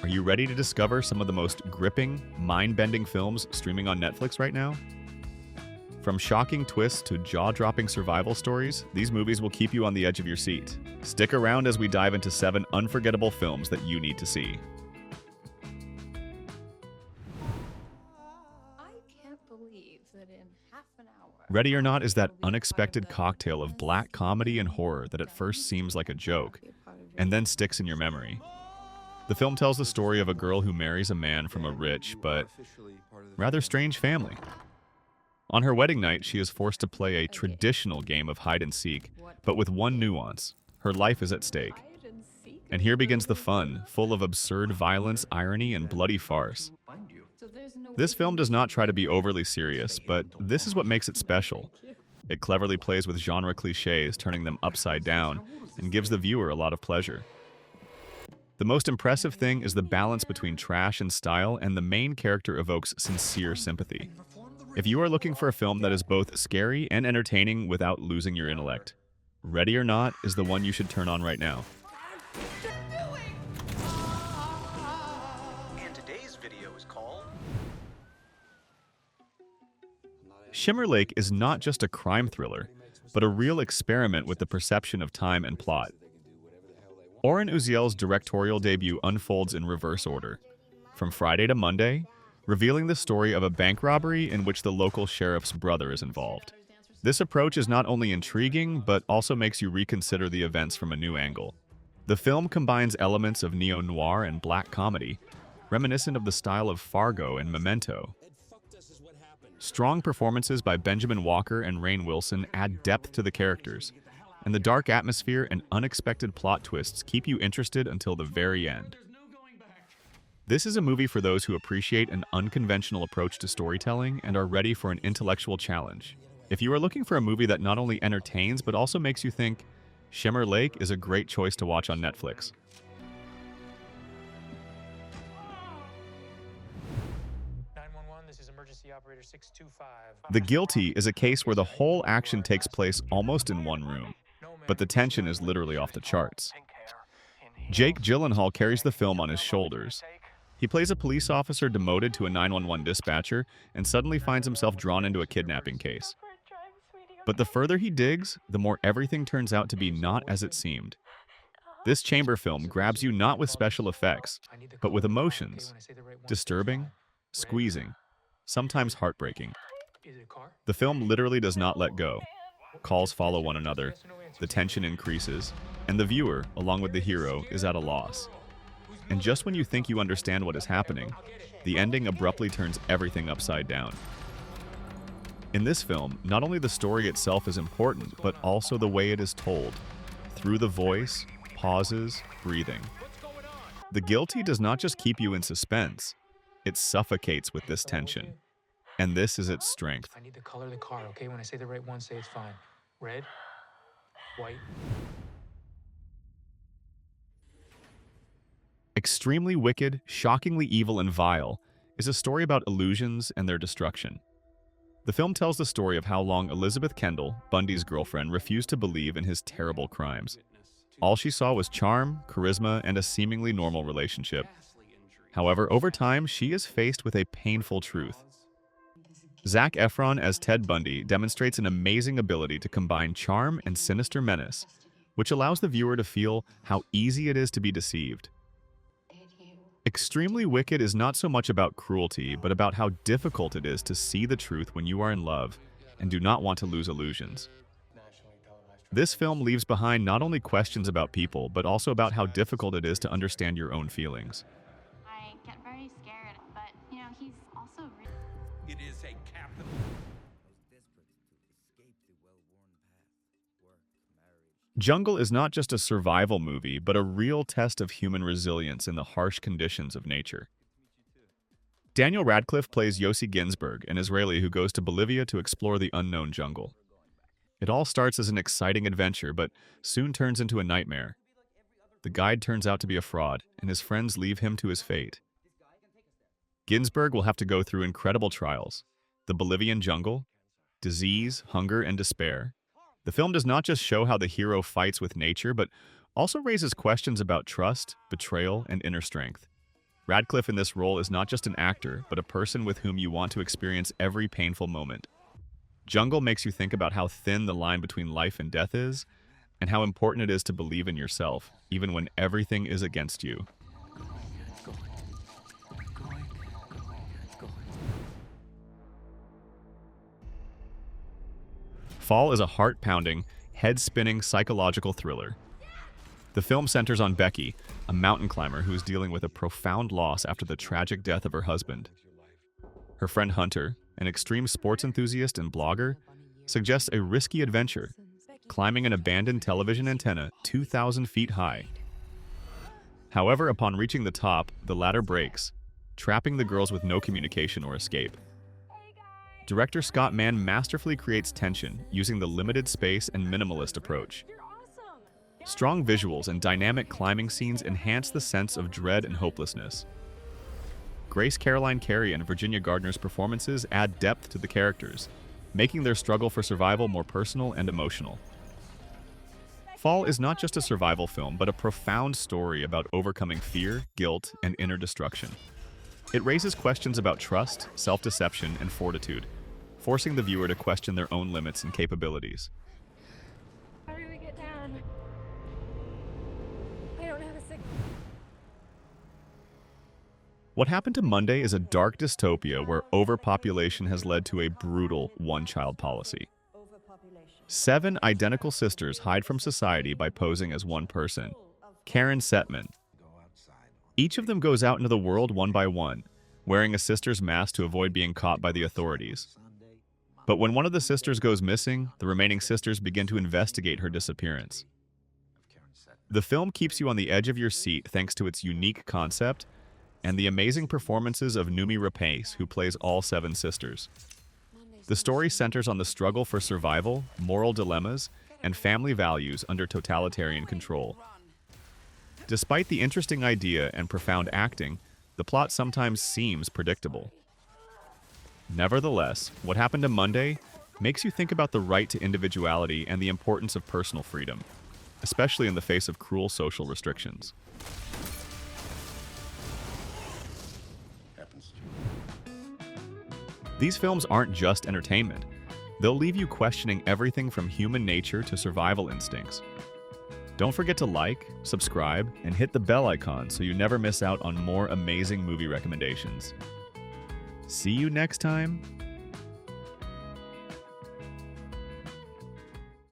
Are you ready to discover some of the most gripping, mind-bending films streaming on Netflix right now? From shocking twists to jaw-dropping survival stories, these movies will keep you on the edge of your seat. Stick around as we dive into 7 unforgettable films that you need to see. I can't believe that in half an hour. Ready or Not is that unexpected cocktail of black comedy and horror that at first seems like a joke, and then sticks in your memory. The film tells the story of a girl who marries a man from a rich but rather strange family. On her wedding night, she is forced to play a traditional game of hide and seek, but with one nuance: her life is at stake. And here begins the fun, full of absurd violence, irony, and bloody farce. This film does not try to be overly serious, but this is what makes it special. It cleverly plays with genre cliches, turning them upside down, and gives the viewer a lot of pleasure. The most impressive thing is the balance between trash and style, and the main character evokes sincere sympathy. If you are looking for a film that is both scary and entertaining without losing your intellect, Ready or Not is the one you should turn on right now. And today's video is called Shimmer Lake is not just a crime thriller, but a real experiment with the perception of time and plot. Oren Uziel's directorial debut unfolds in reverse order, from Friday to Monday, revealing the story of a bank robbery in which the local sheriff's brother is involved. This approach is not only intriguing, but also makes you reconsider the events from a new angle. The film combines elements of neo-noir and black comedy, reminiscent of the style of Fargo and Memento. Strong performances by Benjamin Walker and Rainn Wilson add depth to the characters, and the dark atmosphere and unexpected plot twists keep you interested until the very end. This is a movie for those who appreciate an unconventional approach to storytelling and are ready for an intellectual challenge. If you are looking for a movie that not only entertains but also makes you think, Shimmer Lake is a great choice to watch on Netflix. 911, this is emergency operator 625. The Guilty is a case where the whole action takes place almost in one room, but the tension is literally off the charts. Jake Gyllenhaal carries the film on his shoulders. He plays a police officer demoted to a 911 dispatcher and suddenly finds himself drawn into a kidnapping case. But the further he digs, the more everything turns out to be not as it seemed. This chamber film grabs you not with special effects, but with emotions: disturbing, squeezing, sometimes heartbreaking. The film literally does not let go. Calls follow one another, the tension increases, and the viewer, along with the hero, is at a loss. And just when you think you understand what is happening, the ending abruptly turns everything upside down. In this film, not only the story itself is important, but also the way it is told, through the voice, pauses, breathing. The Guilty does not just keep you in suspense, it suffocates with this tension. And this is its strength. I need the color of the car, okay? When I say the right one, say it's fine. Red, white. Extremely Wicked, Shockingly Evil and Vile is a story about illusions and their destruction. The film tells the story of how long Elizabeth Kendall, Bundy's girlfriend, refused to believe in his terrible crimes. All she saw was charm, charisma, and a seemingly normal relationship. However, over time, she is faced with a painful truth. Zac Efron as Ted Bundy demonstrates an amazing ability to combine charm and sinister menace, which allows the viewer to feel how easy it is to be deceived. Extremely Wicked is not so much about cruelty, but about how difficult it is to see the truth when you are in love and do not want to lose illusions. This film leaves behind not only questions about people, but also about how difficult it is to understand your own feelings. I get very scared, but, he's also really... It is a capital. Jungle is not just a survival movie, but a real test of human resilience in the harsh conditions of nature. Daniel Radcliffe plays Yossi Ginsberg, an Israeli who goes to Bolivia to explore the unknown jungle. It all starts as an exciting adventure, but soon turns into a nightmare. The guide turns out to be a fraud, and his friends leave him to his fate. Ginsberg will have to go through incredible trials: the Bolivian jungle, disease, hunger, and despair. The film does not just show how the hero fights with nature, but also raises questions about trust, betrayal, and inner strength. Radcliffe in this role is not just an actor, but a person with whom you want to experience every painful moment. Jungle makes you think about how thin the line between life and death is, and how important it is to believe in yourself, even when everything is against you. Fall is a heart-pounding, head-spinning psychological thriller. The film centers on Becky, a mountain climber who is dealing with a profound loss after the tragic death of her husband. Her friend Hunter, an extreme sports enthusiast and blogger, suggests a risky adventure, climbing an abandoned television antenna 2,000 feet high. However, upon reaching the top, the ladder breaks, trapping the girls with no communication or escape. Director Scott Mann masterfully creates tension using the limited space and minimalist approach. Strong visuals and dynamic climbing scenes enhance the sense of dread and hopelessness. Grace Caroline Carey and Virginia Gardner's performances add depth to the characters, making their struggle for survival more personal and emotional. Fall is not just a survival film, but a profound story about overcoming fear, guilt, and inner destruction. It raises questions about trust, self-deception, and fortitude, forcing the viewer to question their own limits and capabilities. How do we get down? I don't have a signal. What Happened to Monday is a dark dystopia where overpopulation has led to a brutal one-child policy. 7 identical sisters hide from society by posing as one person, Karen Setman. Each of them goes out into the world one by one, wearing a sister's mask to avoid being caught by the authorities. But when one of the sisters goes missing, the remaining sisters begin to investigate her disappearance. The film keeps you on the edge of your seat thanks to its unique concept and the amazing performances of Noomi Rapace, who plays all 7 sisters. The story centers on the struggle for survival, moral dilemmas, and family values under totalitarian control. Despite the interesting idea and profound acting, the plot sometimes seems predictable. Nevertheless, What Happened to Monday makes you think about the right to individuality and the importance of personal freedom, especially in the face of cruel social restrictions. These films aren't just entertainment. They'll leave you questioning everything from human nature to survival instincts. Don't forget to like, subscribe, and hit the bell icon so you never miss out on more amazing movie recommendations. See you next time.